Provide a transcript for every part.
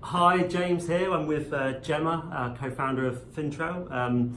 Hi, James here. I'm with Gemma, co-founder of FINTRAIL.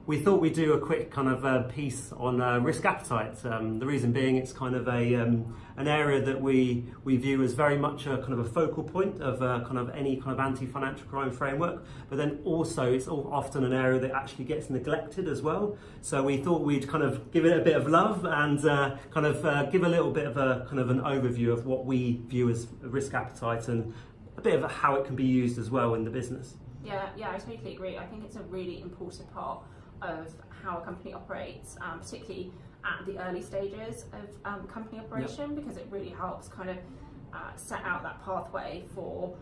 We thought we'd do a quick kind of piece on risk appetite. The reason being it's kind of an area that we view as very much a kind of a focal point of kind of any kind of anti-financial crime framework, but then also it's often an area that actually gets neglected as well. So we thought we'd kind of give it a bit of love and kind of give a little bit of a kind of an overview of what we view as risk appetite and a bit of how it can be used as well in the business. Yeah, I totally agree. I think it's a really important part of how a company operates, particularly at the early stages of company operation, because it really helps kind of set out that pathway for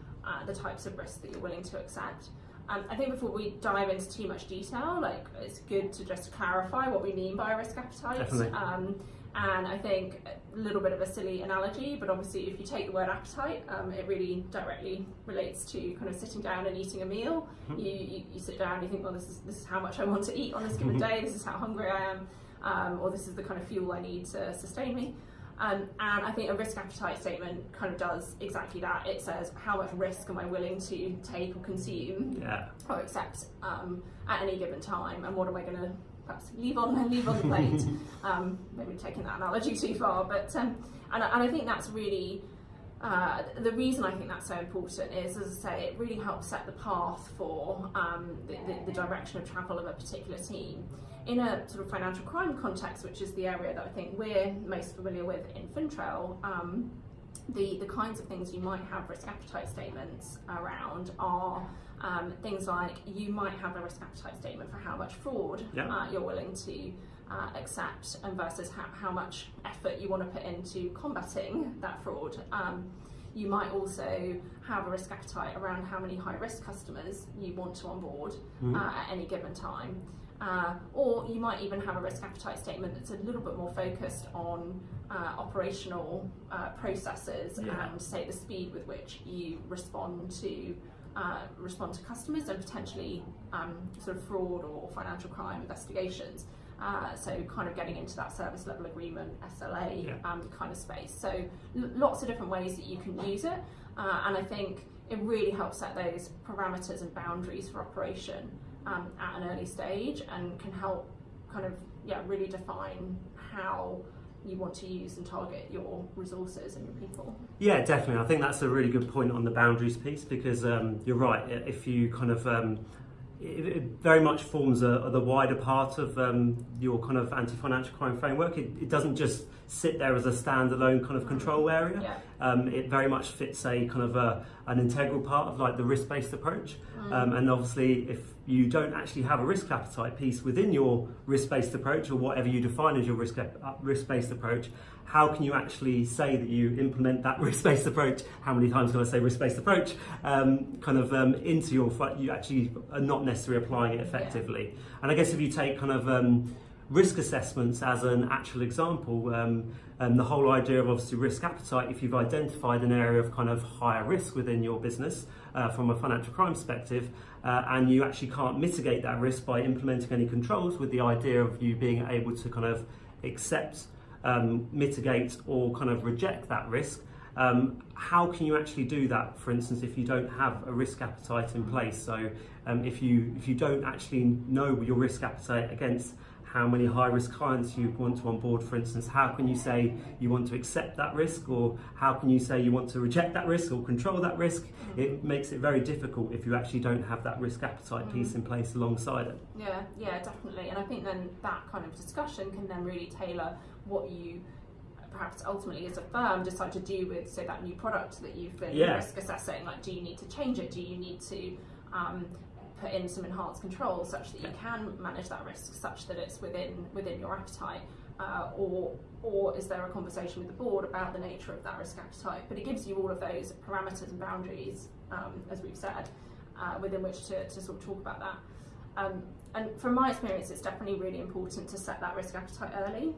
the types of risks that you're willing to accept. I think before we dive into too much detail, it's good to just clarify what we mean by risk appetite. Definitely. And I think a little bit of a silly analogy, but obviously if you take the word appetite, it really directly relates to kind of sitting down and eating a meal. You sit down and you think, well, this is how much I want to eat on this given day, this is how hungry I am, or this is the kind of fuel I need to sustain me. And I think a risk appetite statement kind of does exactly that. It says, how much risk am I willing to take or consume or accept at any given time, and what am I going to perhaps leave on the plate. Maybe taking that analogy too far, but and I think that's really the reason I think that's so important is, as I say, it really helps set the path for the direction of travel of a particular team. In a sort of financial crime context, which is the area that I think we're most familiar with in FinTrail, the kinds of things you might have risk appetite statements around are things like you might have a risk appetite statement for how much fraud you're willing to accept, and versus how much effort you want to put into combating that fraud. You might also have a risk appetite around how many high-risk customers you want to onboard at any given time. Or you might even have a risk appetite statement that's a little bit more focused on operational processes and, say, the speed with which you respond to customers and potentially sort of fraud or financial crime investigations. So kind of getting into that service level agreement, SLA kind of space. So lots of different ways that you can use it. And I think it really helps set those parameters and boundaries for operation at an early stage, and can help kind of really define how you want to use and target your resources and your people. Yeah, definitely. I think that's a really good point on the boundaries piece, because you're right. If you kind of it very much forms the wider part of your kind of anti-financial crime framework. It doesn't just sit there as a standalone kind of control area. It very much fits a kind of an integral part of like the risk-based approach. And obviously, if you don't actually have a risk appetite piece within your risk-based approach, or whatever you define as your risk-based approach, how can you actually say that you implement that risk-based approach? How many times can I say risk-based approach? Into your, you actually are not necessarily applying it effectively. And I guess if you take kind of risk assessments as an actual example, the whole idea of obviously risk appetite, if you've identified an area of kind of higher risk within your business from a financial crime perspective, and you actually can't mitigate that risk by implementing any controls, with the idea of you being able to kind of accept, mitigate, or kind of reject that risk, how can you actually do that, for instance, if you don't have a risk appetite in place? So if you don't actually know your risk appetite against how many high-risk clients you want to onboard, for instance, how can you say you want to accept that risk, or how can you say you want to reject that risk or control that risk? It makes it very difficult if you actually don't have that risk appetite piece in place alongside it. Yeah, definitely. And I think then that kind of discussion can then really tailor what you perhaps ultimately as a firm decide to do with, say, that new product that you've been risk assessing. Like, do you need to change it? Do you need to put in some enhanced controls such that you can manage that risk, such that it's within your appetite, or is there a conversation with the board about the nature of that risk appetite? But it gives you all of those parameters and boundaries, as we've said, within which to sort of talk about that. And from my experience, it's definitely really important to set that risk appetite early.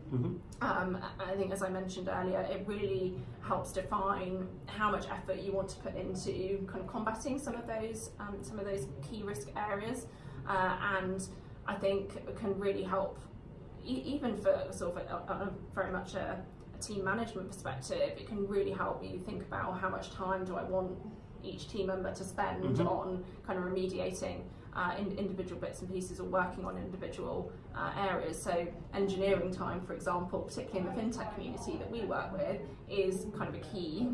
I think, as I mentioned earlier, it really helps define how much effort you want to put into kind of combating some of those key risk areas, and I think it can really help, even for sort of very much a team management perspective. It can really help you think about how much time do I want each team member to spend on kind of remediating individual bits and pieces or working on individual areas. So engineering time, for example, particularly in the fintech community that we work with, is kind of a key.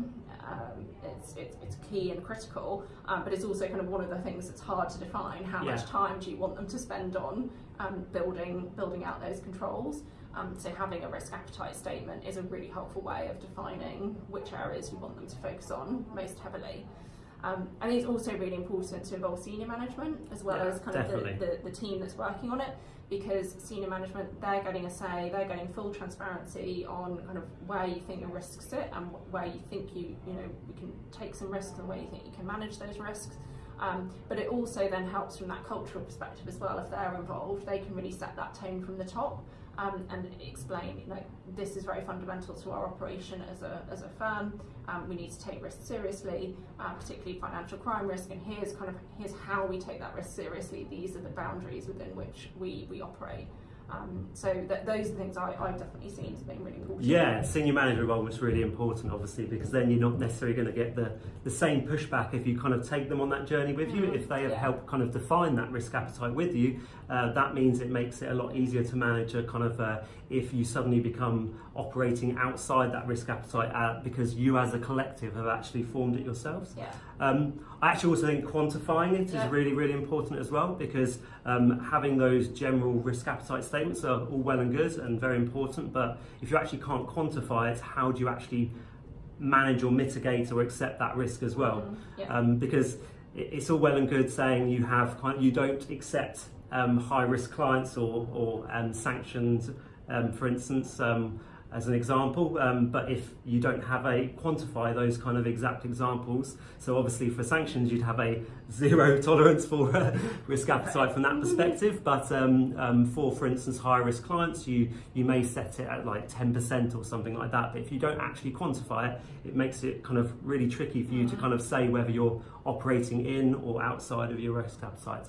It's key and critical, but it's also kind of one of the things that's hard to define. How much time do you want them to spend on building out those controls? So having a risk appetite statement is a really helpful way of defining which areas you want them to focus on most heavily. I think it's also really important to involve senior management as well as kind of the team that's working on it, because senior management, they're getting a say, they're getting full transparency on kind of where you think your risks sit and where you think we can take some risks and where you think you can manage those risks. But it also then helps from that cultural perspective as well. If they're involved, they can really set that tone from the top and explain, this is very fundamental to our operation as a firm. We need to take risks seriously, particularly financial crime risk, and here's how we take that risk seriously. These are the boundaries within which we operate. So those are things I've definitely seen as being really important. Yeah, senior manager involvement's really important, obviously, because then you're not necessarily going to get the same pushback if you kind of take them on that journey with you. If they have helped kind of define that risk appetite with you, that means it makes it a lot easier to manage a kind of if you suddenly become operating outside that risk appetite because you as a collective have actually formed it yourselves. I actually also think quantifying it is really, really important as well, because having those general risk appetite statements are all well and good and very important, but if you actually can't quantify it, how do you actually manage or mitigate or accept that risk as well? Because it's all well and good saying you don't accept high risk clients or sanctions, for instance, as an example, but if you don't quantify those kind of exact examples, so obviously for sanctions you'd have a zero tolerance for risk appetite from that perspective, but for instance high risk clients you may set it at like 10% or something like that, but if you don't actually quantify it, it makes it kind of really tricky for you to kind of say whether you're operating in or outside of your risk appetite.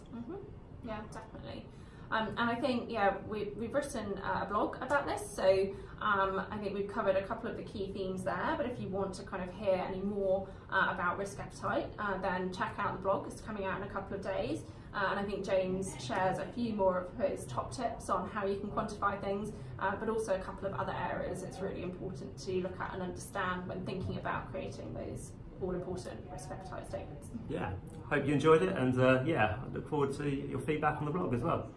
Yeah, definitely. And I think, we've written a blog about this, so I think we've covered a couple of the key themes there, but if you want to kind of hear any more about risk appetite, then check out the blog. It's coming out in a couple of days, and I think James shares a few more of his top tips on how you can quantify things, but also a couple of other areas it's really important to look at and understand when thinking about creating those all-important risk appetite statements. Yeah, hope you enjoyed it, and I look forward to your feedback on the blog as well.